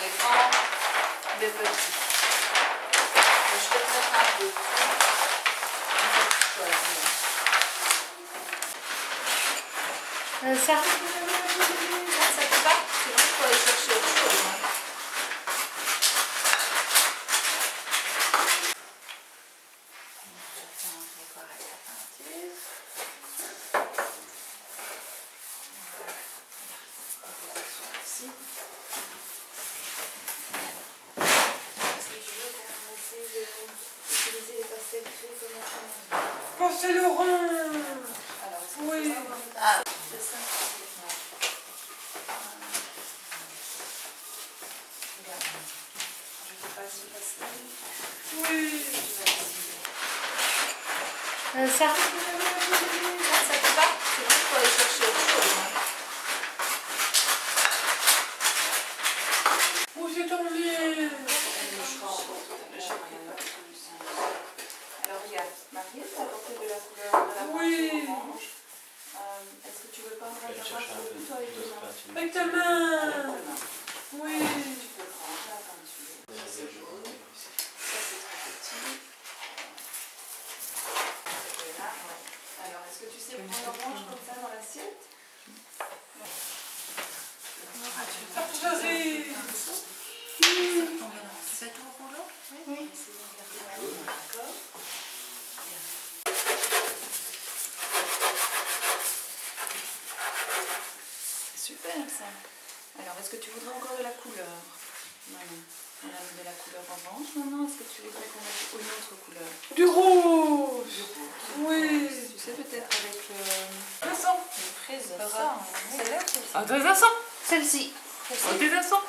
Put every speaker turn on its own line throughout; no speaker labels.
des grands, des petits. Je vais te mettre un peu. Ça te va? Sinon, il faut aller chercher autre chose. Hein.
Pastel orange. Oui.
Ah, c'est ça. Regarde, je te passe du pastel.
Oui.
Ça te va? Sinon, il faut aller chercher autre chose. Hein.
Où c'est ton lait?
Alors regarde, Marie, tu as apporté de la couleur de la
Oui.
orange. Est-ce que tu veux pas me regarder plutôt avec tes mains?
Avec ta main. Oui.
Tu peux prendre la peinture. Ça c'est jaune. Ça c'est très petit. Et là, ouais. Alors est-ce que tu sais prendre l'orange comme ça dans l'assiette?
Partager.
C'est tout pour l'eau? Oui. D'accord. Super ça. Alors, est-ce que tu voudrais encore de la couleur? Non, non. On a mis de la couleur orange. Maintenant, est-ce que tu voudrais qu'on mette une autre couleur?
Du rouge.
Du rouge.
Oui.
Tu sais, peut-être avec
Ça sent.
une fraise. Ça, celle-là, celle-ci.
Ah, ça sent.
Celle-ci.
Ah, ça sent.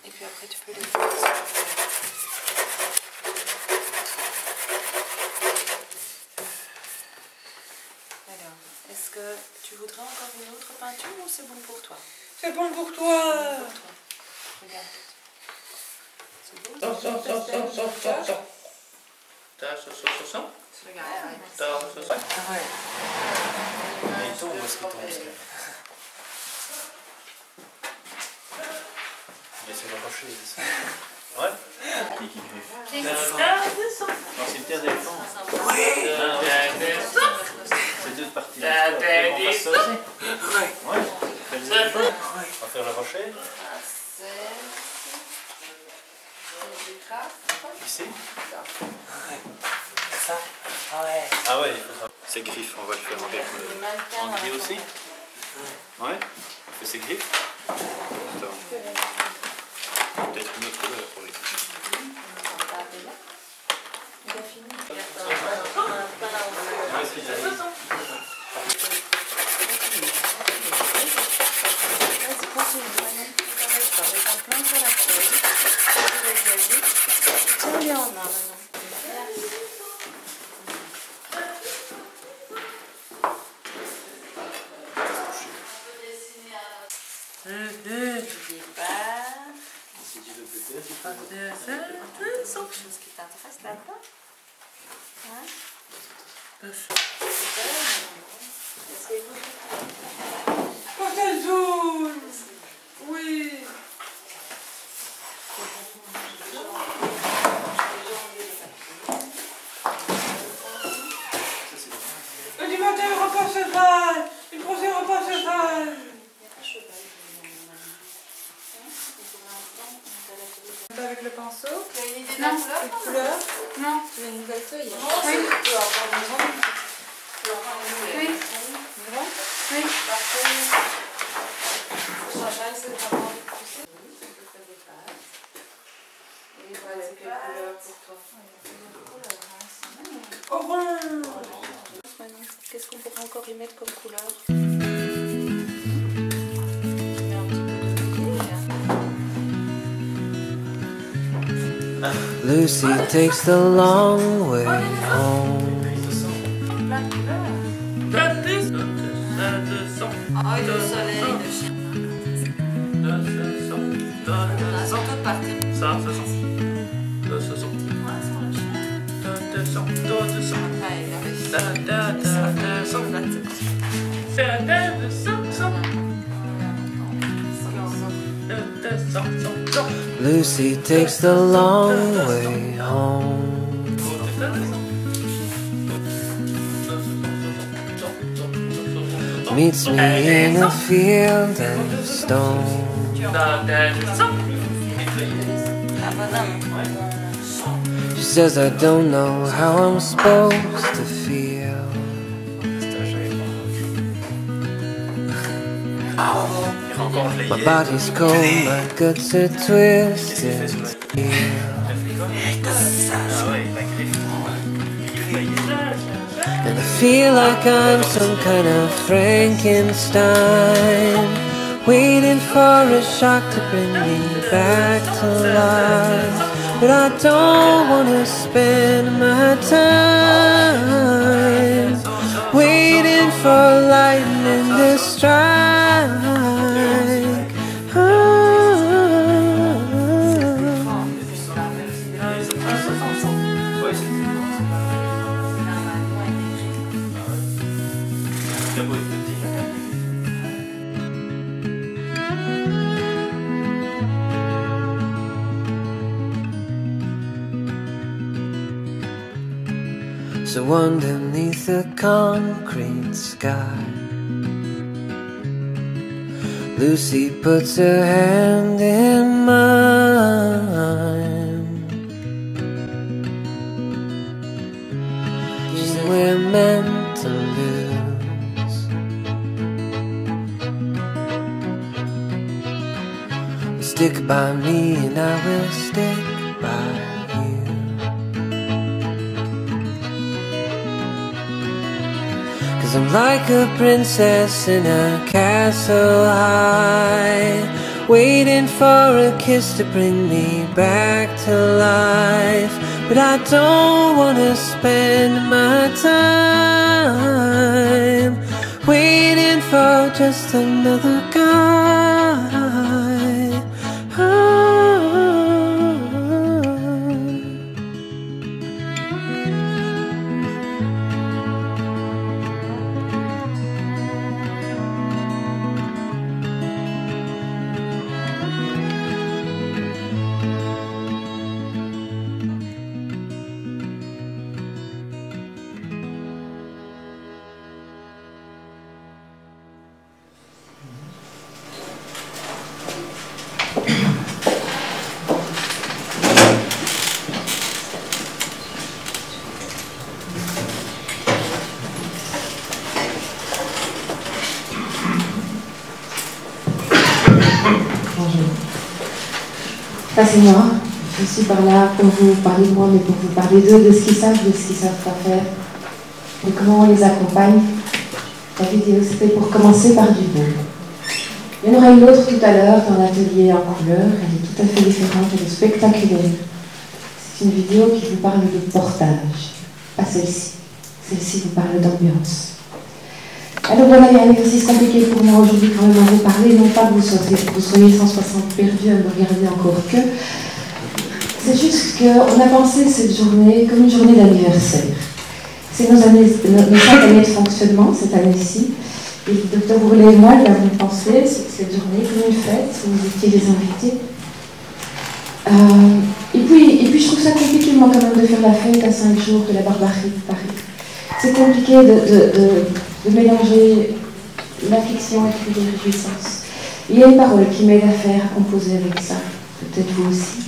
Et puis après, tu peux les faire sur la feuille. Alors, est-ce que tu voudrais encore une autre peinture ou c'est bon pour toi?
C'est bon pour toi.
Regarde. C'est beau?
Laissez le rocher. Ouais.
J'ai
Non, c'est une terre d'éléphant. C'est deux parties. On va faire les éléphants. On va faire le rocher. Ici.
Ça. Ouais.
Ah ouais, c'est griffes, on va le faire en quelle couleur? En gris aussi? Ouais. On fait ses griffes. Attends. Peut-être une autre couleur pour les griffes.
Il a fini.
Ouais, c'est bien.
Vas-y, continue. T'arrêtes pas. Mets en plein sur la feuille. Tiens bien en main maintenant. N'oublie pas.
Si tu veux peut-être, tu peux.
Quelque chose qui t'intéresse là-dedans. Hein? Super. Est-ce qu'il y a une autre couleur?
Pastel jaune. Oui. Le dimanche, repas cheval. Le prochain repas cheval. Avec le pinceau.
Tu as une idée de
Non,
la couleur?
cette couleur.
Non.
Tu veux une nouvelle feuille?
Oui. Tu vas avoir une grande. Tu vas avoir une nouvelle.
Oui.
Grand?
Oui.
Parfait. Chacha, c'est vraiment poussé. Oui, c'est que ça dépasse. Et voilà, c'est quelle couleur pour toi? Il y a plusieurs couleurs.
Orange.
Maintenant, qu'est-ce qu'on pourrait encore y mettre comme couleur?
Lucy takes the long way home.
Ah, le soleil, le chien. Sont toutes parties.
Ça sent.
Ça,
Lucy takes the long way home. Meets me in a field of stone. She says I don't know how I'm supposed to feel. My body's cold, my guts are twisted. And I feel like I'm some kind of Frankenstein, waiting for a shock to bring me back to life. But I don't want to spend my time waiting for lightning to strike. So underneath the concrete sky, Lucy puts her hand in mine. She said we're meant to lose. Stick by me and I will stick by you. I'm like a princess in a castle high, waiting for a kiss to bring me back to life. But I don't want to spend my time waiting for just another guy.
Passez-moi, je suis par là pour vous parler de moi, mais pour vous parler d'eux, de ce qu'ils savent pas faire, de comment on les accompagne. La vidéo, c'était pour commencer par du beau. Il y en aura une autre tout à l'heure dans l'atelier en couleur, elle est tout à fait différente, elle est spectaculaire. C'est une vidéo qui vous parle de portage, pas celle-ci. Celle-ci vous parle d'ambiance. Alors voilà, il y a un exercice compliqué pour moi aujourd'hui quand même à vous parler, non pas que vous soyez 160 perdus à me regarder encore que. C'est juste qu'on a pensé cette journée comme une journée d'anniversaire. C'est nos 5 années de fonctionnement, cette année-ci. Et le docteur Bourlet et moi, nous avons pensé cette journée comme une fête, où vous étiez les invités. Et puis je trouve ça compliqué moi quand même de faire la fête à 5 jours de la barbarie de Paris. C'est compliqué de mélanger l'affliction et puis les réjouissances. Il y a une parole qui m'aide à faire, à composer avec ça, peut-être vous aussi.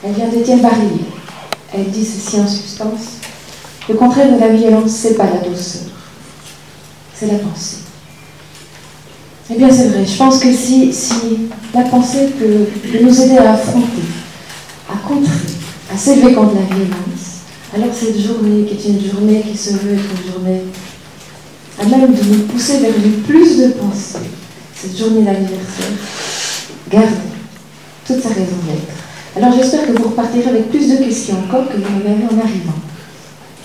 Elle vient d'Étienne Barillier. Elle dit ceci en substance: le contraire de la violence, c'est pas la douceur, c'est la pensée. Eh bien c'est vrai, je pense que si la pensée peut nous aider à affronter, à contrer, à s'élever contre la violence, alors cette journée qui est une journée qui se veut être une journée à même de nous pousser vers le plus de pensées, cette journée d'anniversaire, garde toute sa raison d'être. Alors j'espère que vous repartirez avec plus de questions encore que vous en avez en arrivant.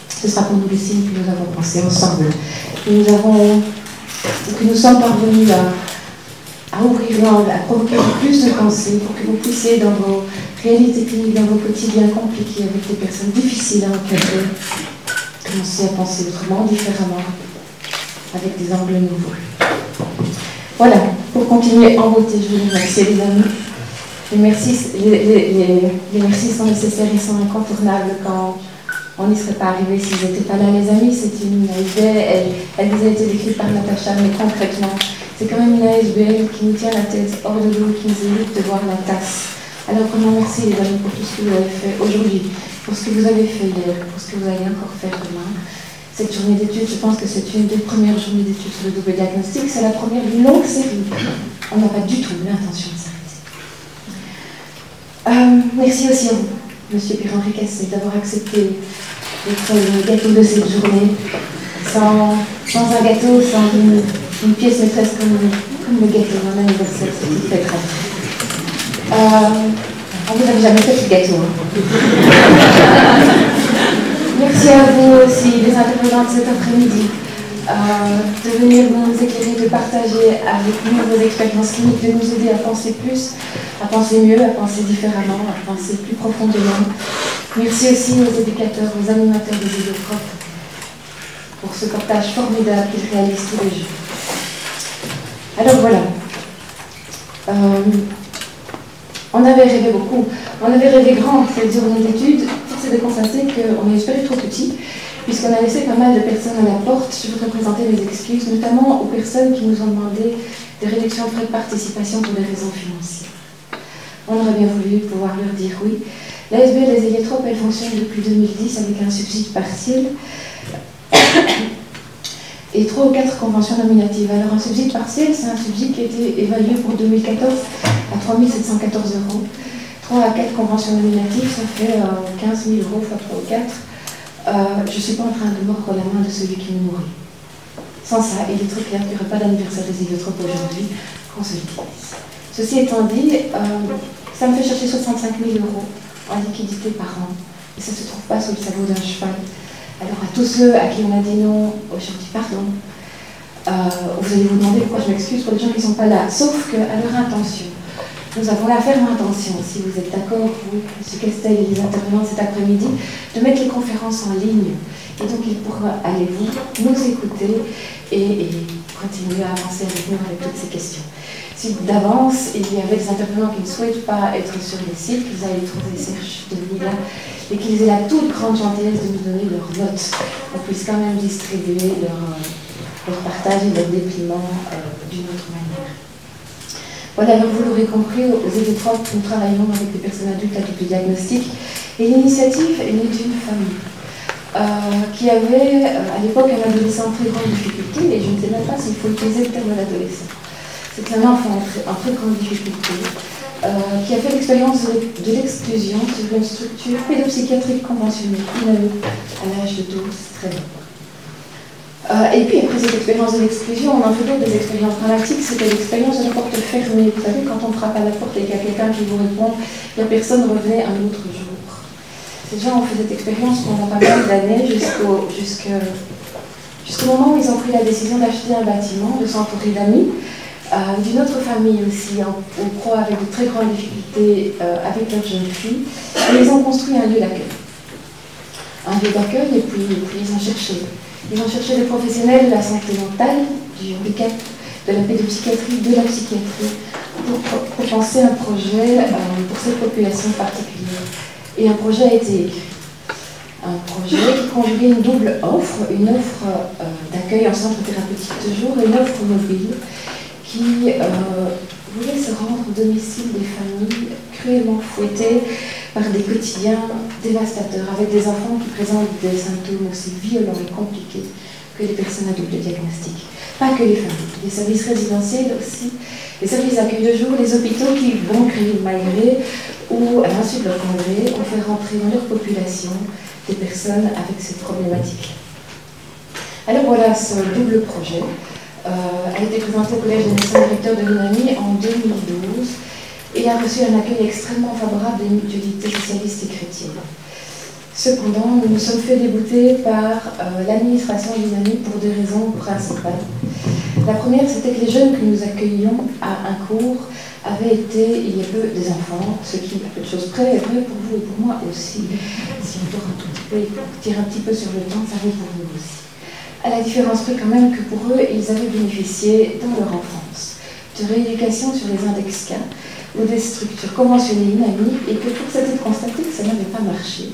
Ce sera pour nous les signes que nous avons pensé ensemble, que nous sommes parvenus à ouvrir l'angle, à provoquer plus de pensées pour que vous puissiez dans vos réalités cliniques, dans vos quotidiens compliqués avec des personnes difficiles à encadrer, commencer à penser autrement, différemment, avec des angles nouveaux. Voilà, pour continuer en beauté, je vous remercie les amis. les merci sont nécessaires et sont incontournables quand on n'y serait pas arrivé si vous n'étiez pas là. Les amis, c'est une ASBL, elle vous a été décrite par Natacha, mais concrètement, c'est quand même une ASBL qui nous tient la tête hors de l'eau, qui nous évite de voir la tasse. Alors vraiment merci les amis pour tout ce que vous avez fait aujourd'hui, pour ce que vous avez fait hier, pour ce que vous allez encore faire demain. Cette journée d'études, je pense que c'est une des premières journées d'études sur le double diagnostic, c'est la première d'une longue série. On n'a pas du tout l'intention de s'arrêter. Merci aussi à vous, Monsieur Pierre-Henri Cassé, d'avoir accepté d'être le gâteau de cette journée. Sans un gâteau, sans une pièce maîtresse comme le gâteau d'un anniversaire, c'est tout fait très. On vous avait jamais fait ce gâteau. Merci à vous aussi, les intervenants de cet après-midi, de venir nous éclairer, de partager avec nous vos expériences cliniques, de nous aider à penser plus, à penser mieux, à penser différemment, à penser plus profondément. Merci aussi aux éducateurs, aux animateurs des Héliotrope pour ce portage formidable qu'ils réalisent tous les jours. Alors voilà. On avait rêvé beaucoup, on avait rêvé grand cette journée d'études. Force est de constater qu'on a espéré trop petit, puisqu'on a laissé pas mal de personnes à la porte. Je voudrais présenter mes excuses, notamment aux personnes qui nous ont demandé des réductions de frais de participation pour des raisons financières. On aurait bien voulu pouvoir leur dire oui. L'ASBL des Héliotrope, elle fonctionne depuis 2010 avec un subside partiel et 3 ou 4 conventions nominatives. Alors un subside partiel, c'est un subside qui a été évalué pour 2014 à 3 714 €. 3 à 4 conventions nominatives, ça fait 15 000 € fois 3 ou 4. Je ne suis pas en train de mordre la main de celui qui nous nourrit. Sans ça, il est très clair qu'il n'y aurait pas d'anniversaire des Héliotrope aujourd'hui, qu'on se le dise. Ceci étant dit, ça me fait chercher 65 000 € en liquidité par an. Et ça ne se trouve pas sous le sabot d'un cheval. Alors à tous ceux à qui on a dit non, aujourd'hui pardon, vous allez vous demander pourquoi je m'excuse pour les gens qui ne sont pas là. Sauf qu'à leur intention, nous avons la ferme intention, si vous êtes d'accord, vous, M. Castel et les intervenants de cet après-midi, de mettre les conférences en ligne. Et donc il pourra aller vous nous écouter et continuer à avancer avec nous avec toutes ces questions. Si d'avance il y avait des intervenants qui ne souhaitent pas être sur les sites, qu'ils aillent trouver Serge Denis là, et qu'ils aient la toute grande gentillesse de nous donner leurs notes, qu'on puisse quand même distribuer leur partage et leur dépliement d'une autre manière. Voilà, donc vous l'aurez compris, aux Héliotrope, nous travaillons avec des personnes adultes à double diagnostic, et l'initiative est née d'une famille qui avait à l'époque un adolescent en très grande difficulté, et je ne sais même pas s'il faut utiliser le terme d'adolescent. C'est un enfant en très grande difficulté, qui a fait l'expérience de l'exclusion sur une structure pédopsychiatrique conventionnelle, inanimée, à l'âge de 12, très long. Et puis après cette expérience de l'exclusion, on en fait d'autres des expériences dramatiques, c'était l'expérience de la porte fermée. Vous savez, quand on frappe à la porte et qu'il y a quelqu'un qui vous répond, la personne revenait un autre jour. Ces gens ont fait cette expérience pendant pas mal d'années, jusqu'au moment où ils ont pris la décision d'acheter un bâtiment, de s'entourer d'amis, d'une autre famille aussi, au proie avec de très grandes difficultés avec leur jeune fille, et ils ont construit un lieu d'accueil. Un lieu d'accueil, et puis ils ont cherché. Ils ont cherché des professionnels de la santé mentale, du handicap, de la pédopsychiatrie, de la psychiatrie, pour penser un projet pour cette population particulière. Et un projet a été écrit. Un projet qui conjuguait une double offre, une offre d'accueil en centre thérapeutique de jour et une offre mobile qui voulait se rendre au domicile des familles cruellement fouettées par des quotidiens dévastateurs, avec des enfants qui présentent des symptômes aussi violents et compliqués que les personnes à double diagnostic. Pas que les familles, les services résidentiels aussi, les services d'accueil de jour, les hôpitaux qui, bon gré mal gré, ou à l'insu de leur congrès, ont fait rentrer dans leur population des personnes avec cette problématique. Alors voilà, ce double projet a été présenté au Collège des médecins directeurs de l'UNAMI en 2012 et a reçu un accueil extrêmement favorable des mutualités socialistes et chrétiennes. Cependant, nous nous sommes fait débouter par l'administration de l'UNAMI pour deux raisons principales. La première, c'était que les jeunes que nous accueillions à un cours avaient été, il y a peu, des enfants, ce qui, à peu de choses près, est vrai pour vous et pour moi aussi. Si on dort un tout petit peu et qu'on tire un petit peu sur le temps, ça vaut pour nous aussi. À la différence près quand même que pour eux, ils avaient bénéficié dans leur enfance de rééducation sur les index K ou des structures conventionnées inamiques et que pour s'être constaté que ça n'avait pas marché,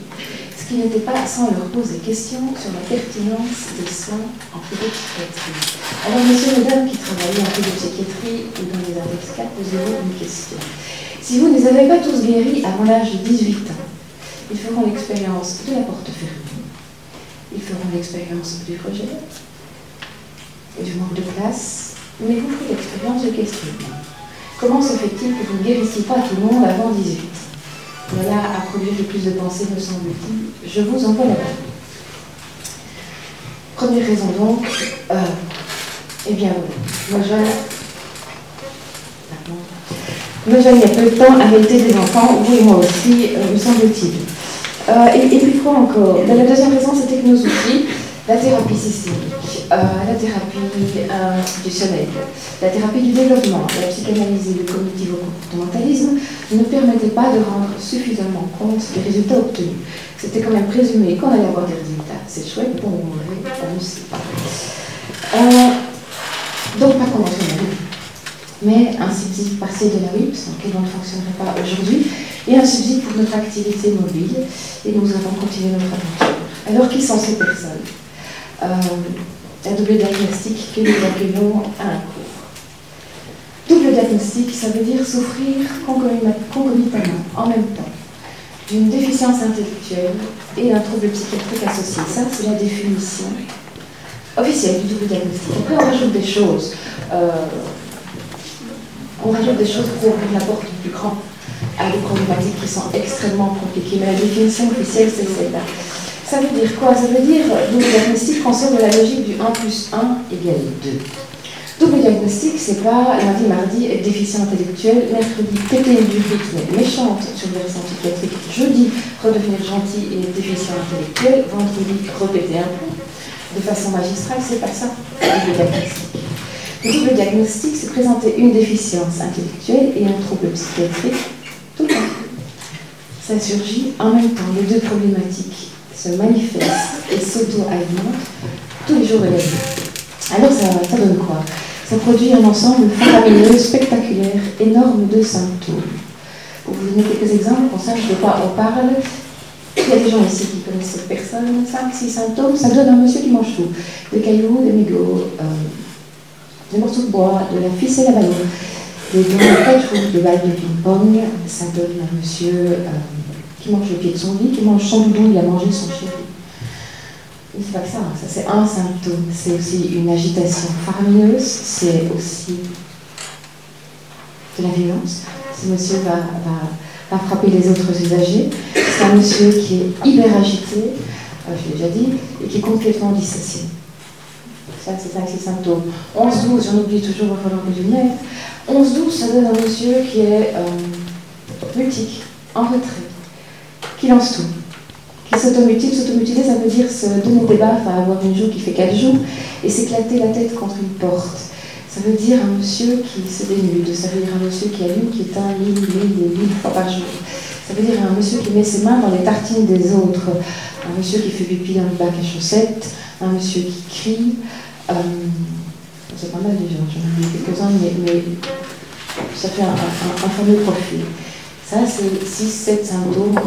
ce qui n'était pas sans leur poser question sur la pertinence des soins en pédopsychiatrie. Alors, messieurs et mesdames qui travaillent en pédopsychiatrie ou dans les index 4, posez-vous une question. Si vous ne les avez pas tous guéris avant l'âge de 18 ans, ils feront l'expérience de la porte fermée, ils feront l'expérience du rejet et du manque de place, mais vous ferez l'expérience de questionnement. Comment se fait-il que vous ne guérissiez pas tout le monde avant 18 ans? Voilà à produire le plus de pensées, me semble-t-il. Je vous envoie là-bas. Première raison donc, eh bien, moi jeune, il y a peu de temps, avait été des enfants, vous et moi aussi, me semble-t-il. Et puis quoi encore? La deuxième raison, c'était que nos outils, la thérapie systémique, la thérapie institutionnelle, la thérapie du développement, la psychanalyse et le cognitivo-comportementalisme ne permettaient pas de rendre suffisamment compte des résultats obtenus. C'était quand même présumé qu'on allait avoir des résultats. C'est chouette, bon, on ne sait pas. Donc pas conventionnel, mais un subside partiel de la WIPS, donc qui ne fonctionnerait pas aujourd'hui, et un subside pour notre activité mobile, et nous avons continué notre aventure. Alors qui sont ces personnes? Un double diagnostic que nous accueillons à un cours. Double diagnostic, ça veut dire souffrir concomitamment, en même temps, d'une déficience intellectuelle et d'un trouble psychiatrique associé. Ça, c'est la définition officielle du double diagnostic. Après, on rajoute des choses. Pour ouvrir la porte plus grand à des problématiques qui sont extrêmement compliquées. Mais la définition officielle, c'est celle-là. Ça veut dire quoi? Ça veut dire double diagnostic consort de la logique du 1 plus 1 égale 2. Double diagnostic, c'est pas lundi, mardi, être déficient intellectuel, mercredi, péter du rythme, méchante sur le versant psychiatrique, jeudi, redevenir gentil et être déficient intellectuel, vendredi, répéter un peu, de façon magistrale, c'est pas ça, le double diagnostic. Le double diagnostic, c'est présenter une déficience intellectuelle et un trouble psychiatrique tout le temps. Ça surgit en même temps, les deux problématiques se manifestent et s'auto-alimentent tous les jours de la vie. Alors ça donne quoi? Ça produit un ensemble faramineux, spectaculaire, énorme de symptômes. Pour vous donner quelques exemples, qu'on sache de quoi on parle, il y a des gens ici qui connaissent cette personne, 5-6 symptômes, ça donne un monsieur qui mange tout. Des cailloux, des mégots, des morceaux de bois, de la ficelle à ballon, des dents de 4 roues, des balles de ping-pong, ça donne un monsieur qui mange le pied de son lit, qui mange son doudou, il a mangé son chéri. Mais c'est pas que ça c'est un symptôme, c'est aussi une agitation faramineuse, c'est aussi de la violence. Ce monsieur va frapper les autres usagers. C'est un monsieur qui est hyper agité, je l'ai déjà dit, et qui est complètement dissocié. Ça, c'est 5-6 symptômes. 11-12, j'en oublie toujours, il va falloir que je m'y mette. 11-12, ça donne un monsieur qui est mutique, en retrait, qui lance tout, qui s'automutile. S'automutiler, ça veut dire se donner des baffes à avoir une joue qui fait 4 jours et s'éclater la tête contre une porte. Ça veut dire un monsieur qui se dénude, ça veut dire un monsieur qui allume, qui éteint 1000 fois par jour. Ça veut dire un monsieur qui met ses mains dans les tartines des autres, un monsieur qui fait pipi dans le bac à chaussettes, un monsieur qui crie. C'est pas mal déjà, j'en ai mis quelques-uns, mais ça fait un fameux profil. Ça, c'est 6-7 symptômes, 11-12.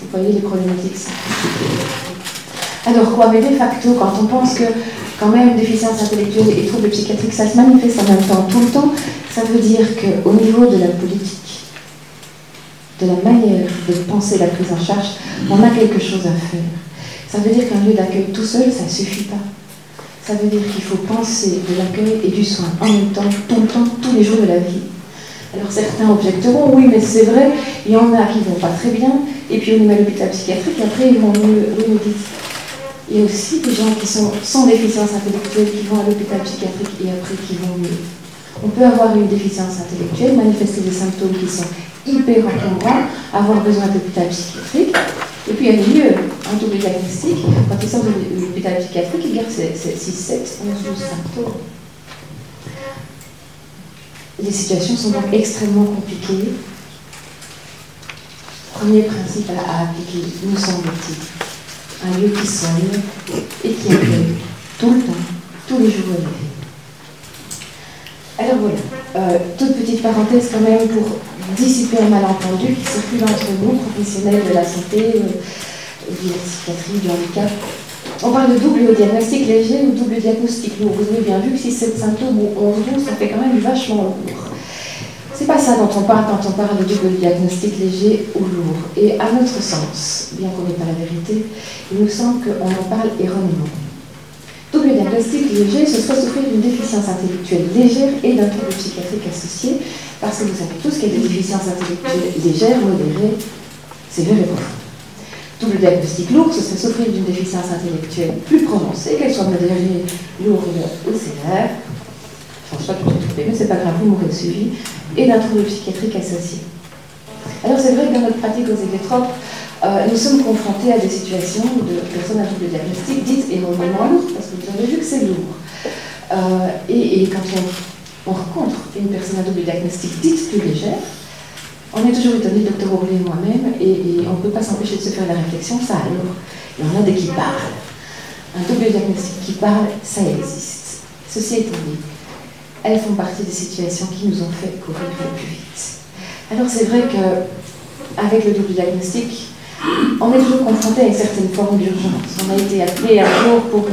Vous voyez les problématiques. Alors quoi? Mais de facto, quand on pense que quand même déficience intellectuelle et troubles psychiatriques, ça se manifeste en même temps, tout le temps, ça veut dire qu'au niveau de la politique, de la manière de penser la prise en charge, on a quelque chose à faire. Ça veut dire qu'un lieu d'accueil tout seul, ça ne suffit pas. Ça veut dire qu'il faut penser de l'accueil et du soin en même temps, tout le temps, tous les jours de la vie. Alors certains objecteront, oui, mais c'est vrai, il y en a qui ne vont pas très bien, et puis on les met à l'hôpital psychiatrique, et après ils vont mieux. Oui, mais dites. Il y a aussi des gens qui sont sans déficience intellectuelle, qui vont à l'hôpital psychiatrique et après qui vont mieux. On peut avoir une déficience intellectuelle, manifester des symptômes qui sont hyper encombrants, avoir besoin d'hôpital psychiatrique, et puis il y a mieux, un double diagnostic, quand ils sortent de l'hôpital psychiatrique, ils gardent ces 6, 7, 11, 12 symptômes. Les situations sont donc extrêmement compliquées. Premier principe à appliquer, nous semble-t-il. Un lieu qui soigne et qui accueille tout le temps, tous les jours de la vie. Alors voilà. Toute petite parenthèse quand même pour dissiper un malentendu qui circule entre nous, professionnels de la santé, de la psychiatrie, du handicap. On parle de double diagnostic léger ou double diagnostic lourd. Vous avez bien vu que si 7 symptômes ou 11 ça fait quand même vachement lourd. C'est pas ça dont on parle quand on parle de double diagnostic léger ou lourd. Et à notre sens, bien qu'on n'ait pas la vérité, il nous semble qu'on en parle erronément. Double diagnostic léger, ce serait souffrir d'une déficience intellectuelle légère et d'un trouble psychiatrique associé, parce que vous savez tous qu'il y a des déficiences intellectuelles légères, modérées, sévères et profondes. Double diagnostic lourd, ce serait souffrir d'une déficience intellectuelle plus prononcée, qu'elle soit modérée, lourde ou sévère. Je ne change pas tout trouvé, mais c'est pas grave, vous m'aurez suivi, et d'un trouble psychiatrique associé. Alors c'est vrai que dans notre pratique aux électrodes, nous sommes confrontés à des situations de personnes à double diagnostic dites énormément lourdes, parce que vous avez vu que c'est lourd. Et quand on rencontre une personne à double diagnostic dite plus légère, on est toujours étonné, Dr Orlé et moi-même, et on ne peut pas s'empêcher de se faire la réflexion, ça alors. Il y en a des qui parlent. Un double diagnostic qui parle, ça existe. Ceci étant dit, elles font partie des situations qui nous ont fait courir le plus vite. Alors c'est vrai qu'avec le double diagnostic, on est toujours confronté à une certaine forme d'urgence. On a été appelé un jour pour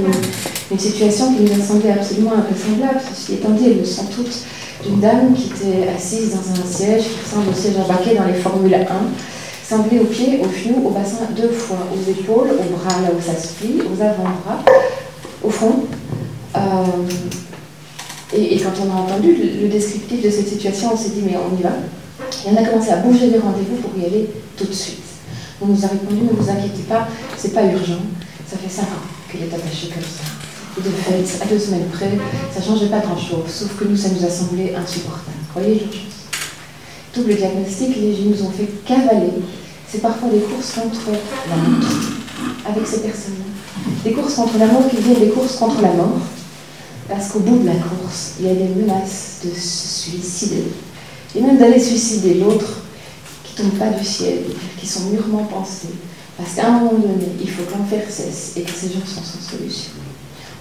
une situation qui nous a semblé absolument invraisemblable. Ceci étant dit, elles le sont toutes, d'une dame qui était assise dans un siège qui ressemble au siège embarqué dans les Formule 1, semblé aux pieds, aux genoux, au bassin 2 fois, aux épaules, aux bras là où ça se plie, aux avant-bras, au front. Et quand on a entendu le descriptif de cette situation, on s'est dit mais on y va. Et on a commencé à bouger les rendez-vous pour y aller tout de suite. On nous a répondu, ne vous inquiétez pas, c'est pas urgent, ça fait 5 ans qu'elle est attachée comme ça. Et de fait, à 2 semaines près, ça ne changeait pas grand-chose, sauf que nous, ça nous a semblé insupportable. Croyez l'urgence. Double diagnostic, les léger nous ont fait cavaler. C'est parfois des courses contre la mort avec ces personnes-là. Des courses contre la mort qui viennent des courses contre la mort, parce qu'au bout de la course, il y a des menaces de se suicider, et même d'aller suicider l'autre qui ne tombent pas du ciel, qui sont mûrement pensés, parce qu'à un moment donné, il faut que l'enfer cesse et que ces gens sont sans solution.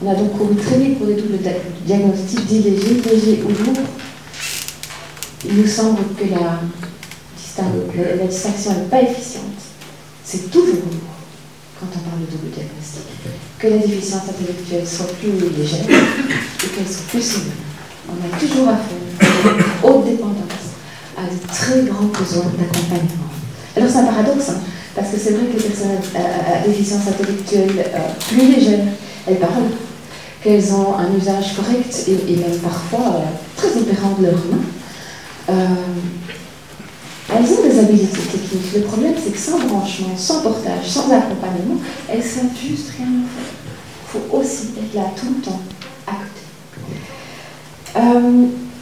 On a donc couru très vite pour des doubles diagnostics dits légers, légers ou lourds. Il nous semble que la distinction n'est pas efficiente. C'est toujours lourd quand on parle de double diagnostic. Que la déficience intellectuelle soit plus légère et qu'elle soit plus sévère. On a toujours affaire à une haute dépendance, à de très grands besoins d'accompagnement. Alors c'est un paradoxe, hein, parce que c'est vrai que les personnes à déficience intellectuelle plus légère, elles parlent, qu'elles ont un usage correct et même parfois très opérant de leurs mains. Elles ont des habiletés techniques. Le problème, c'est que sans branchement, sans portage, sans accompagnement, elles ne savent juste rien faire. Il faut aussi être là tout le temps, à côté.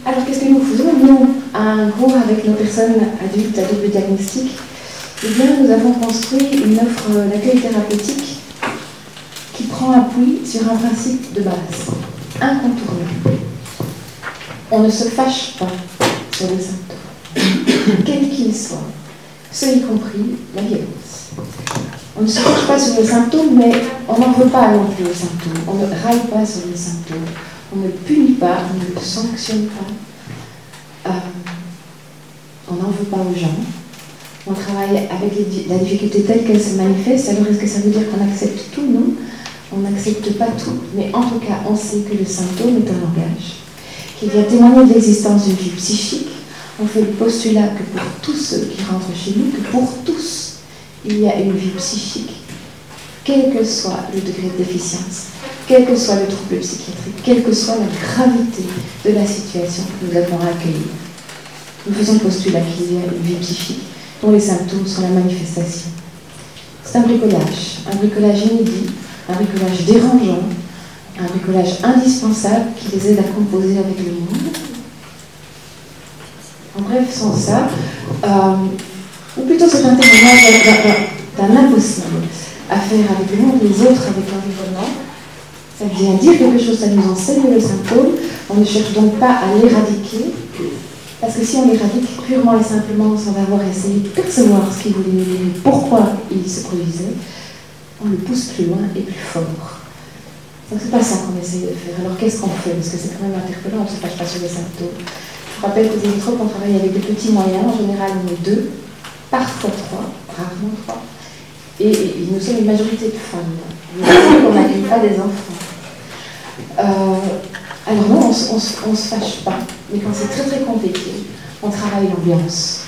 Alors, qu'est-ce que nous faisons? Nous, en gros, avec nos personnes adultes à double diagnostic, eh bien, nous avons construit une offre d'accueil thérapeutique qui prend appui sur un principe de base, incontournable. On ne se fâche pas sur les symptômes, quels qu'ils soient, ce y compris la violence. On ne se fâche pas sur les symptômes, mais on n'en veut pas non plus aux symptômes. On ne raille pas sur les symptômes. On ne punit pas, on ne sanctionne pas. On n'en veut pas aux gens. On travaille avec la difficulté telle qu'elle se manifeste. Alors est-ce que ça veut dire qu'on accepte tout? Non. On n'accepte pas tout. Mais en tout cas, on sait que le symptôme est un langage, qu'il vient témoigner de l'existence d'une vie psychique. On fait le postulat que pour tous ceux qui rentrent chez nous, que pour tous, il y a une vie psychique, quel que soit le degré de déficience, quel que soit le trouble psychiatrique, quelle que soit la gravité de la situation que nous avons à accueillir. Nous faisons le postulat qu'il y a une vie psychique dont les symptômes sont la manifestation. C'est un bricolage inédit, un bricolage dérangeant, un bricolage indispensable qui les aide à composer avec le monde. En bref, sans ça, ou plutôt c'est un témoignage d'un impossible à faire avec le monde, les autres, avec l'environnement. Ça vient dire quelque chose, ça nous enseigne le symptôme. On ne cherche donc pas à l'éradiquer, parce que si on l'éradique purement et simplement sans avoir essayé de percevoir ce qu'il voulait nous dire, pourquoi il se produisait, on le pousse plus loin et plus fort. Donc c'est pas ça qu'on essaye de faire. Alors qu'est-ce qu'on fait? Parce que c'est quand même interpellant, on ne se fâche pas sur les symptômes. vous rappelle qu'aux Zélitrope, on travaille avec des petits moyens, en général on est 2, parfois 3, rarement 3. Et nous sommes une majorité de femmes. On n'accueille pas des enfants. Alors non, on ne se fâche pas, mais quand c'est très très compliqué, on travaille l'ambiance.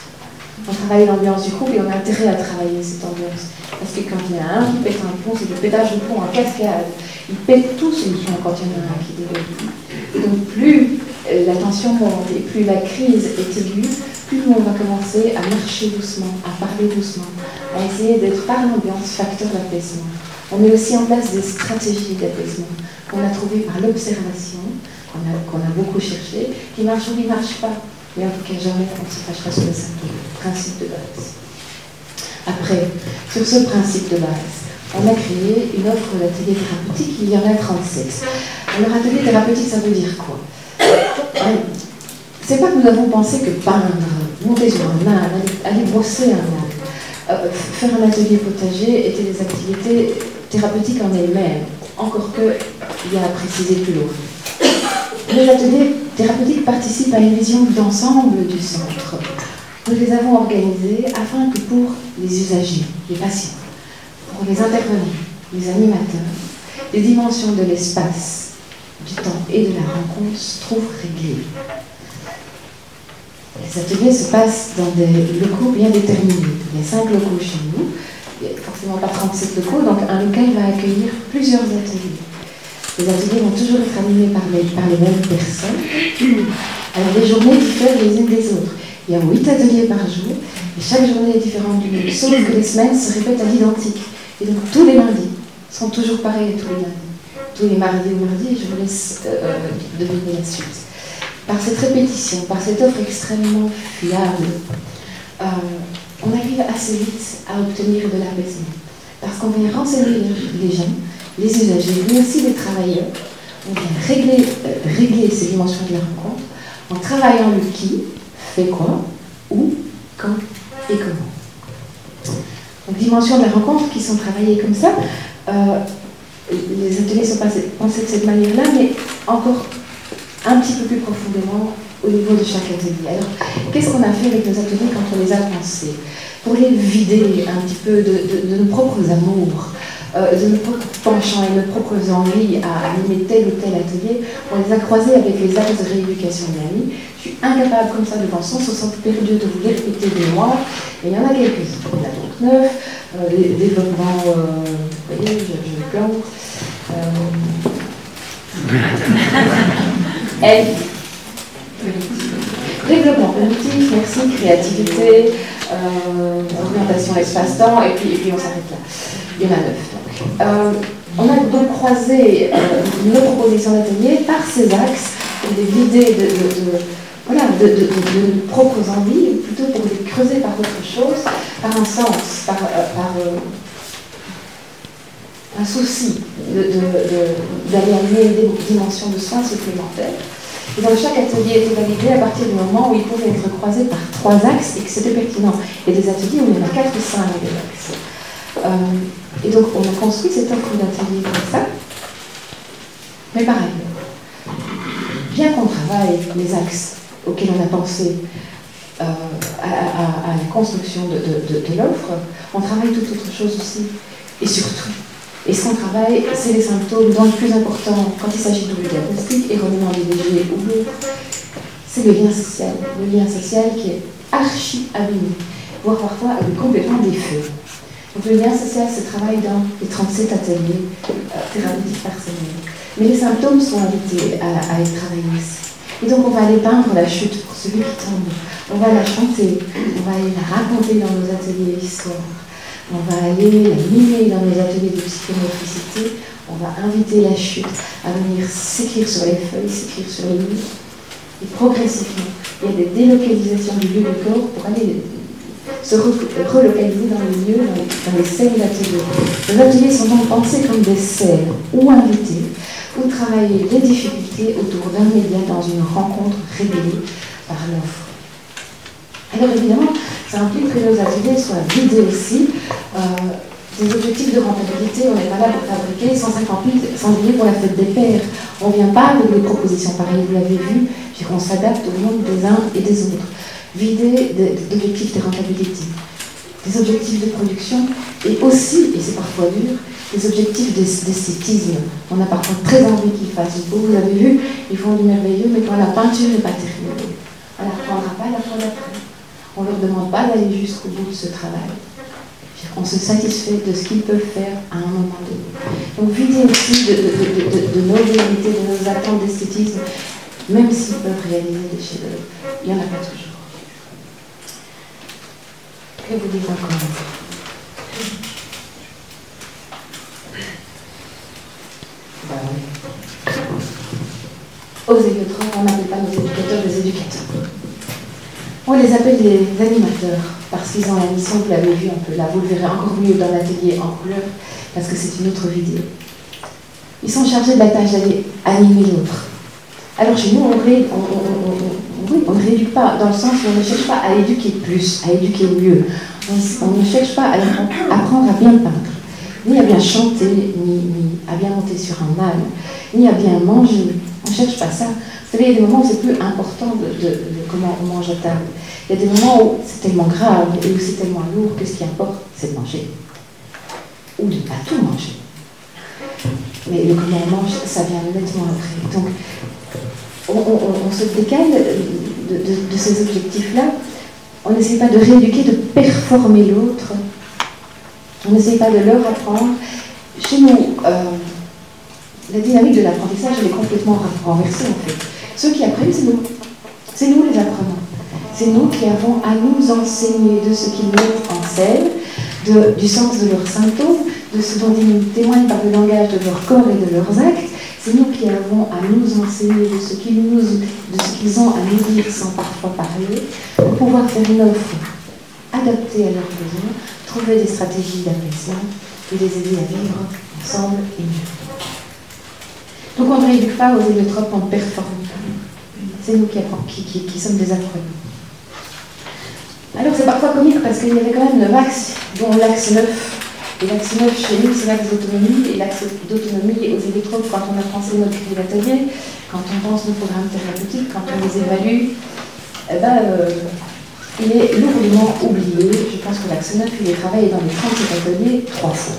On travaille l'ambiance du groupe et on a intérêt à travailler cette ambiance. Parce que quand il y en a un qui pète un plomb, c'est le pétage de plomb en cascade. Ils pètent tous le plomb quand il y en a un qui développe. Et donc plus la tension monte et plus la crise est aiguë, plus on va commencer à marcher doucement, à parler doucement, à essayer d'être par l'ambiance facteur d'apaisement. On met aussi en place des stratégies d'apaisement qu'on a trouvées par l'observation, qu'on a beaucoup cherché, qui marchent ou qui ne marchent pas. Mais en tout cas, jamais on se fâchera sur le principe de base. Après, sur ce principe de base, on a créé une offre d'atelier thérapeutique, il y en a 37. Alors, atelier thérapeutique, ça veut dire quoi? C'est pas que nous avons pensé que peindre, monter sur un âne, aller brosser un âne, faire un atelier potager étaient des activités thérapeutiques en elles-mêmes, encore qu'il y a à préciser plus loin. Les ateliers thérapeutiques participent à une vision d'ensemble du centre. Nous les avons organisés afin que pour les usagers, les patients, pour les intervenants, les animateurs, les dimensions de l'espace, du temps et de la rencontre se trouvent réglées. Les ateliers se passent dans des locaux bien déterminés. Il y a 5 locaux chez nous, il n'y a forcément pas 37 locaux, donc un local va accueillir plusieurs ateliers. Les ateliers vont toujours être animés par les mêmes personnes. Alors les journées diffèrent les unes des autres. Il y a 8 ateliers par jour, et chaque journée est différente d'une autre, sauf que les semaines se répètent à l'identique. Et donc tous les mardis sont toujours pareils tous les mardis. Tous les mardis ou mardis, je vous laisse deviner la suite. Par cette répétition, par cette offre extrêmement fiable, on arrive assez vite à obtenir de l'apaisement. Parce qu'on vient renseigner les gens, les usagers, mais aussi les travailleurs. On vient régler ces dimensions de la rencontre en travaillant le qui fait quoi, où, quand et comment. Donc, dimensions de la rencontre qui sont travaillées comme ça. Les ateliers sont pensés de cette manière-là, mais encore un petit peu plus profondément au niveau de chaque atelier. Alors, qu'est-ce qu'on a fait avec nos ateliers quand on les a pensés? Pour les vider un petit peu de nos propres amours, de nos propres penchants et nos propres envies à animer tel ou tel atelier, on les a croisés avec les axes de rééducation de l'ami. Je suis incapable comme ça de penser, on se sent perdu de vous les répéter de moi, et il y en a quelques-uns. Il y en a donc 9, les développements, vous voyez, je plante. Développement cognitif, merci, créativité, orientation espace-temps, et puis on s'arrête là. Il y en a 9. On a donc croisé nos propositions d'atelier par ces axes, et les vider de nos propres envies, plutôt pour les creuser par autre chose, par un sens, par un souci d'aller amener des dimensions de soins supplémentaires. Et donc chaque atelier était validé à partir du moment où il pouvait être croisé par 3 axes et que c'était pertinent. Il y a des ateliers où il y en a 4 ou 5 axes. Et donc on a construit cette offre d'atelier comme ça. Mais pareil, bien qu'on travaille les axes auxquels on a pensé à la construction de l'offre, on travaille toute autre chose aussi. Et surtout, et ce qu'on travaille, c'est les symptômes dont le plus important, quand il s'agit de diagnostic, erronément dirigé ou l'autre, c'est le lien social. Le lien social qui est archi abîmé, voire parfois complètement défait. Donc le lien social se travaille dans les 37 ateliers thérapeutiques par semaine. Mais les symptômes sont invités à être travaillés ici. Et donc on va aller peindre la chute pour celui qui tombe. On va la chanter, on va aller la raconter dans nos ateliers d'histoire. On va aller la mimer dans nos ateliers de psychomotricité. On va inviter la chute à venir s'écrire sur les feuilles, s'écrire sur les livres. Et progressivement, il y a des délocalisations du lieu du corps pour aller se relocaliser dans les lieux, dans les scènes d'ateliers. Les ateliers sont donc pensés comme des scènes ou invités pour travailler les difficultés autour d'un média dans une rencontre révélée par l'offre. Alors évidemment, ça implique que nos ateliers soient vidés aussi Des objectifs de rentabilité, on n'est pas là pour fabriquer 150 000 cendriers pour la fête des pères. On ne vient pas avec des propositions pareilles, vous l'avez vu, on s'adapte au monde des uns et des autres. Vider d'objectifs de rentabilité, des objectifs de production, et aussi, et c'est parfois dur, des objectifs d'esthétisme. On a parfois très envie qu'ils fassent beau, vous avez vu, ils font du merveilleux, mais quand la peinture n'est pas terminée, on ne la reprendra pas la fois d'après. On ne leur demande pas d'aller jusqu'au bout de ce travail. On se satisfait de ce qu'ils peuvent faire à un moment donné. Donc vider aussi de nos vérités, de nos attentes d'esthétisme, même s'ils peuvent réaliser des chefs-d'œuvre, il n'y en a pas toujours. Que vous dites encore? Ben oui. Aux héliotrope, on n'appelle pas nos éducateurs des éducateurs. On les appelle des animateurs, parce qu'ils ont la mission, vous l'avez vu un peu là, vous le verrez encore mieux dans l'atelier en couleur, parce que c'est une autre vidéo. Ils sont chargés de la tâche d'aller animer l'autre. Alors chez nous, on ne réduit pas, dans le sens où on ne cherche pas à éduquer plus, à éduquer mieux. On ne cherche pas à apprendre à bien peindre, ni à bien chanter, ni à bien monter sur un âne, ni à bien manger. On ne cherche pas ça. Vous savez, il y a des moments où c'est plus important de comment on mange à table. Il y a des moments où c'est tellement grave et où c'est tellement lourd que ce qui importe, c'est de manger. Ou de ne pas tout manger. Mais le comment on mange, ça vient nettement après. Donc, on se décale de ces objectifs-là. On n'essaie pas de rééduquer, de performer l'autre. On n'essaie pas de leur apprendre. Chez nous, la dynamique de l'apprentissage, elle est complètement renversée en fait. Ceux qui apprennent, c'est nous. C'est nous les apprenants. C'est nous qui avons à nous enseigner de ce qu'ils mettent en scène, du sens de leurs symptômes, de ce dont ils nous témoignent par le langage de leur corps et de leurs actes. C'est nous qui avons à nous enseigner de ce qu'ils ont à nous dire sans parfois parler, pour pouvoir faire une offre adaptée à leurs besoins, trouver des stratégies d'apaisement et les aider à vivre ensemble et mieux. Donc on ne rééduque pas aux héliotropes en performant. C'est nous qui sommes des apprenants. Alors c'est parfois comique parce qu'il y avait quand même 9 axes, dont l'axe 9. Et l'axe 9 chez nous, c'est l'axe d'autonomie. Et l'axe d'autonomie aux héliotropes, quand on a pensé notre grille d'atelier, quand on pense nos programmes thérapeutiques, quand on les évalue, il est lourdement oublié. Je pense que l'axe 9, il est travaillé dans les 37 ateliers 3 fois.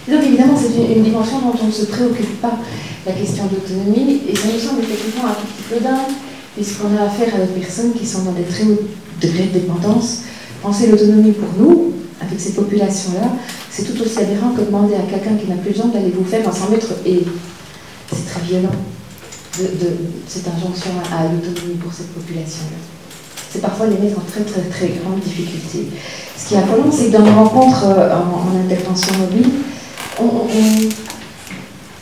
Donc évidemment, c'est une dimension dont on ne se préoccupe pas, la question d'autonomie, et ça nous semble effectivement un tout petit peu dingue, puisqu'on a affaire à des personnes qui sont dans des très hauts degrés de dépendance. Penser l'autonomie pour nous, avec ces populations-là, c'est tout aussi aberrant que demander à quelqu'un qui n'a plus de jambes d'aller vous faire un 100 mètres, et c'est très violent, cette injonction à l'autonomie pour cette population-là. C'est parfois les mettre en très très très grande difficulté. Ce qui est affolant, c'est que dans nos rencontres en intervention mobile, on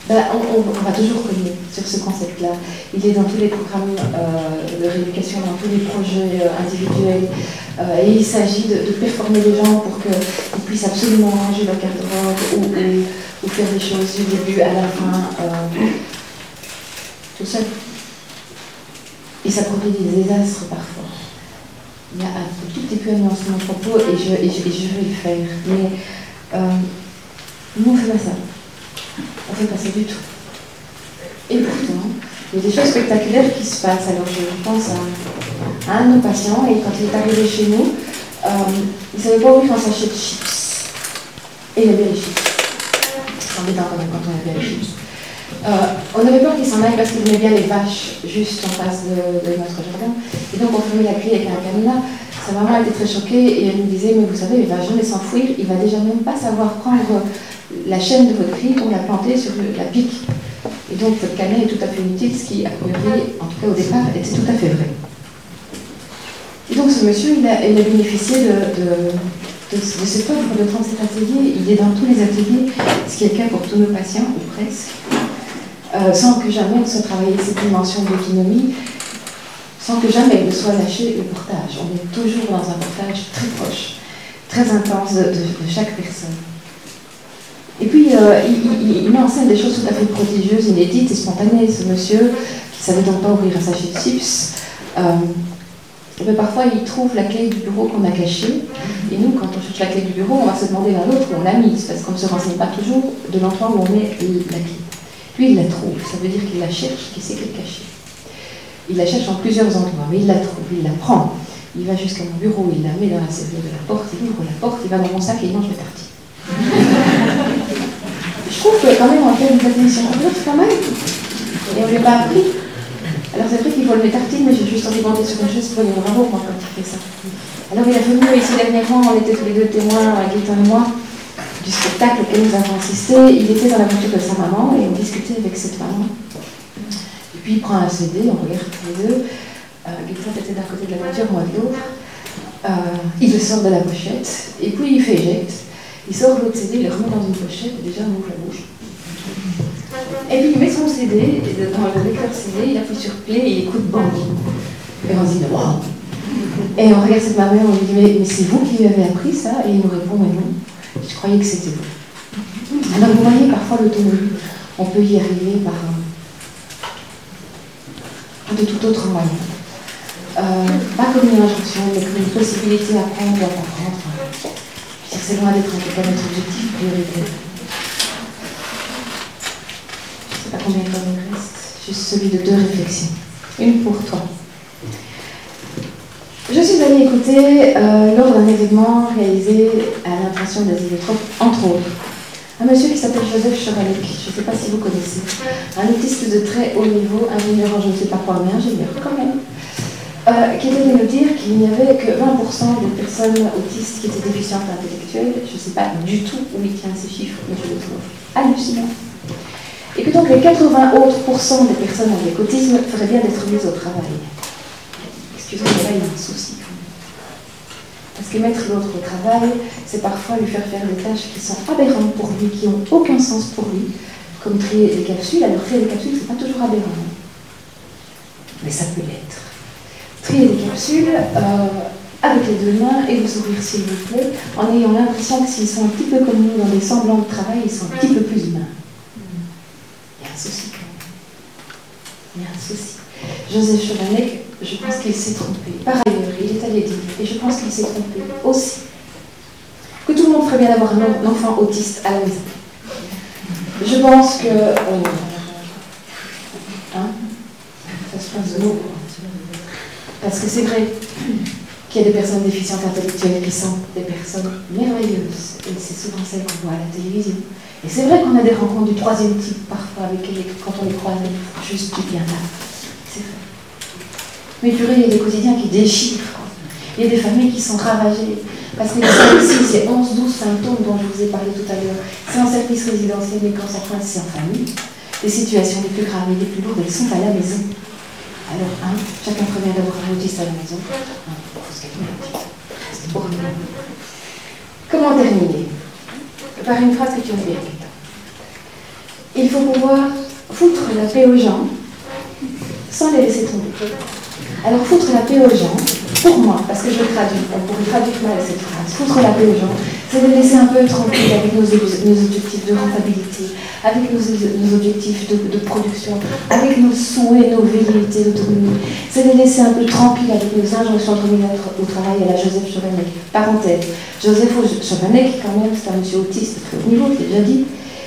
va toujours cogner sur ce concept-là. Il est dans tous les programmes de rééducation, dans tous les projets individuels. Et il s'agit de performer les gens pour qu'ils puissent absolument ranger leur garde-robe ou faire des choses du début à la fin, tout seul. Et ça produit des désastres parfois. Il y a un tout petit peu nuancé mon propos et je vais le faire. Mais nous, on ne fait pas ça. On ne fait pas ça du tout. Et pourtant, il y a des choses spectaculaires qui se passent. Alors, je pense à un de nos patients, et quand il est arrivé chez nous, il ne savait pas ouvrir un sachet de chips. Et il avait les chips. C'est embêtant quand même quand on avait les chips. On avait peur qu'il s'en aille parce qu'il aimait bien les vaches juste en face de notre jardin. Et donc, on fermait la clé avec un cadenas. Sa maman était très choquée et elle nous disait, mais vous savez, il ne va jamais s'enfouir, il ne va déjà même pas savoir prendre la chaîne de votre grille pour la planter sur la pique. Et donc votre canet est tout à fait inutile, ce qui, a priori, en tout cas au départ, était tout à fait vrai. Et donc ce monsieur, il a bénéficié de cette offre de 37 ateliers. Il est dans tous les ateliers, ce qui est le cas pour tous nos patients, ou presque, sans que jamais ne soit travaillé cette dimension d'autonomie, sans que jamais ne soit lâché le portage. On est toujours dans un portage très proche, très intense de chaque personne. Et puis, il met en scène des choses tout à fait prodigieuses, inédites et spontanées. Ce monsieur, qui ne savait donc pas ouvrir un sachet de chips, mais parfois ils trouvent la clé du bureau qu'on a cachée. Et nous, quand on cherche la clé du bureau, on va se demander à l'autre où on l'a mise, parce qu'on ne se renseigne pas toujours de l'endroit où on met la clé. Lui, il la trouve, ça veut dire qu'il la cherche, qu'il sait qu'elle est cachée. Il la cherche en plusieurs endroits, mais il la trouve, il la prend. Il va jusqu'à mon bureau, il la met dans la serrure de la porte, il ouvre la porte, il va dans mon sac et il mange mes tartines. Je trouve que quand même en termes d'attention, c'est pas mal. Et on ne lui a pas appris. Alors c'est vrai qu'il vole mes tartines, mais j'ai juste envie de monter sur une chaise pour lui dire bravo moi, quand il fait ça. Alors il est venu ici dernièrement, on était tous les deux témoins, Gaëtan et moi, du spectacle auquel nous avons assisté. Il était dans la voiture de sa maman et on discutait avec cette maman. Et puis il prend un CD, on regarde tous les deux. Gaëtan était d'un côté de la voiture, moi de l'autre. Il le sort de la pochette et puis il fait eject. Il sort l'autre CD, il le remet dans une pochette et déjà on ouvre la bouche. Et puis il met son CD, et dans le lecteur CD, il appuie sur play et il écoute Bambi. Et on se dit waouh! Et on regarde cette maman et on lui dit mais c'est vous qui lui avez appris ça? Et il nous répond mais non, je croyais que c'était vous. Alors vous voyez parfois l'autonomie, on peut y arriver par de tout autre moyen. Pas comme une injonction, mais comme une possibilité à prendre ou à pas prendre. C'est loin d'être en tout cas notre objectif prioritaire. Je ne sais pas combien de temps il me reste, juste celui de 2 réflexions. Une pour toi. Je suis allée écouter lors d'un événement réalisé à l'intention des Zélétropes, entre autres, un monsieur qui s'appelle Joseph Choralec, je ne sais pas si vous connaissez, un autiste de très haut niveau, ingénieur en je ne sais pas quoi, mais ingénieur quand même, qui était venu nous dire qu'il n'y avait que 20% des personnes autistes qui étaient déficientes intellectuelles. Je ne sais pas du tout où il tient ces chiffres, mais je le trouve hallucinant. Et que donc les 80 autres % des personnes avec autisme feraient bien d'être mises au travail. Excusez-moi, là il y a un souci. Parce que mettre l'autre au travail, c'est parfois lui faire des tâches qui sont aberrantes pour lui, qui n'ont aucun sens pour lui, comme trier des capsules. Alors trier des capsules, c'est pas toujours aberrant. Mais ça peut l'être. Trier des capsules avec les 2 mains et vous sourire s'il vous plaît, en ayant l'impression que s'ils sont un petit peu comme nous dans des semblants de travail, ils sont un petit peu plus humains. Il y a un souci quand même. Il y a un souci. Joseph Chovanec, je pense qu'il s'est trompé. Par ailleurs, il est allé dire, et je pense qu'il s'est trompé aussi, que tout le monde ferait bien d'avoir un enfant autiste à la maison. Je pense que... ça se passe de l'eau. Parce que c'est vrai qu'il y a des personnes déficientes intellectuelles qui sont des personnes merveilleuses. Et c'est souvent celles qu'on voit à la télévision. Et c'est vrai qu'on a des rencontres du 3e type parfois avec quand on les croise juste du bien là. C'est vrai. Mais purée, il y a des quotidiens qui déchirent. Il y a des familles qui sont ravagées. Parce que ici, c'est 11-12 symptômes dont je vous ai parlé tout à l'heure. C'est en service résidentiel, mais quand ça coince, c'est en famille. Les situations les plus graves et les plus lourdes, elles sont à la maison. Alors, chacun ferait bien d'avoir un autiste à la maison. C'est pour nous. Comment terminer? Par une phrase que tu as bien. Il faut pouvoir foutre la paix aux gens sans les laisser tomber. Alors, foutre la paix aux gens, pour moi, parce que je traduis, on pourrait traduire mal cette phrase, foutre la paix aux gens, c'est de laisser un peu tranquille avec nos objectifs de rentabilité, avec nos objectifs de production, avec nos souhaits, nos velléités d'autonomie. C'est de laisser un peu tranquille avec nos injonctions de remettre au travail à la Joseph Chovanec. Parenthèse, Joseph Chovanec, quand même, c'est un monsieur autiste de très haut niveau, je l'ai déjà dit,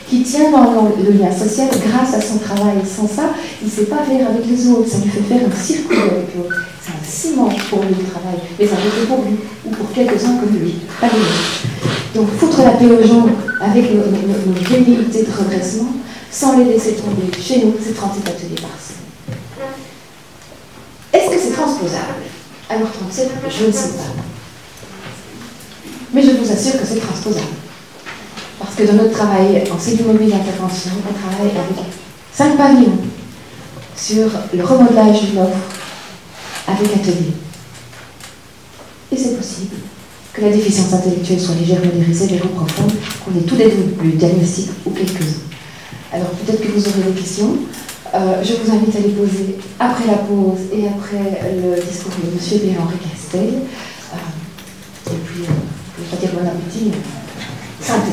qui tient dans le lien social grâce à son travail. Sans ça, il ne sait pas faire avec les autres, ça lui fait faire un circuit avec l'autre. C'est un ciment pour lui le travail, mais ça fait pour lui, ou pour quelques-uns comme lui, pas les autres. Donc foutre la paix aux gens avec nos velléités de redressement, sans les laisser tomber. Chez nous, c'est 37 ateliers par semaine. Est-ce que c'est transposable? Alors 37, je ne sais pas. Mais je vous assure que c'est transposable. Parce que dans notre travail en cellule mobile d'intervention, on travaille avec 5 pavillons sur le remodelage d'une offre avec atelier. Et c'est possible que la déficience intellectuelle soit légèrement légèrement profonde, qu'on ait tous les diagnostics ou quelques-uns. Alors peut-être que vous aurez des questions. Je vous invite à les poser après la pause et après le discours de M. Pierre-Henri Castel. Et puis, je ne vais pas dire bon appétit, mais santé.